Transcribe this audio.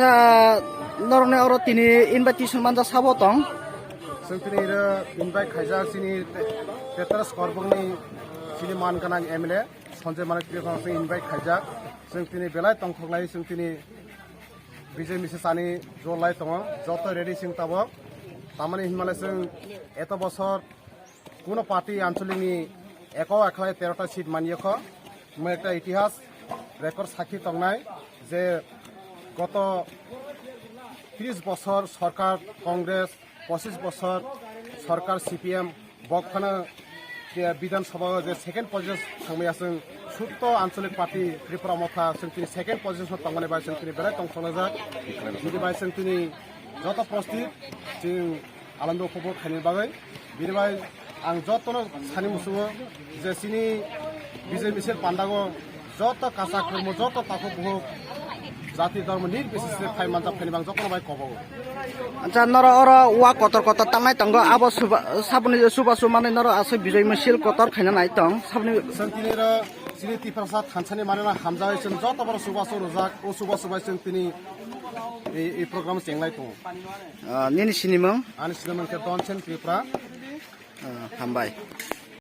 আচ্ছা নরনে অর তিনি ইনভাইটেশন মানজা সাবো তং जों दिनै इनभाइट खायजाक जोंनि पेटार्स करबंनि जोंनि मानगोनां एमएलए सन्जय मालिक जों इनभाइट खायजाक जों दिनै बेलाय तंथंनाय जों दिनै विजय मिसेसानि जलाय दङ যত রেডি जों তাবो तामाने हिमालय जों एत बছর কোনো পার্টি আঞ্চলিকনি একক এখলাই 13টা সিট মানিয়খ মই একটা ইতিহাস রেকর্ড সাক্ষী তংনাই যে গত 30 বছর সরকার কংগ্রেস 25 বছর সরকার সিপিএম বকখানা বিধানসভা যে সেকেন্ড পজিশন থাंनाया जों सुत्त आंचलिक पार्टी त्रिपुरा मथा जों दिनै सेकेंड पजिशन थांनानै बाय जों दिनै बेलाय तंथंनाजा बिदि बाय जों दिनै যত प्रस्थित जों आनन्द उपभोग खायनि बागै बिदि बाय आं जतनो सानि मुसुङो जे सिनि विजय मिसेल पान्डागो যত কাঁচা কর্ম যত তাকো বহু জাতি ধর্ম নির্বিশেষে খাই মানজাব খাইনি বাং যতনো বাই কবাও আচ্ছা নর অর ওয়া কতর কতর তাংনাই তঙ্গ আবো সাবনি সুবাসু মানে নর আছে বিজয় মিছিল কতর খাইনা নাই তং সাবনি সন্তিনির শ্রী ত্রিপ্রসাদ থানসানি মানেনা হামজাই जों যত বড় সুবাসু রজাক ও সুবাসু বাই जों তিনি এই প্রোগ্রাম চেংলাই তো নিনি সিনিমং আনি সিনেমাকে দনছেন ত্রিপুরা হামবাই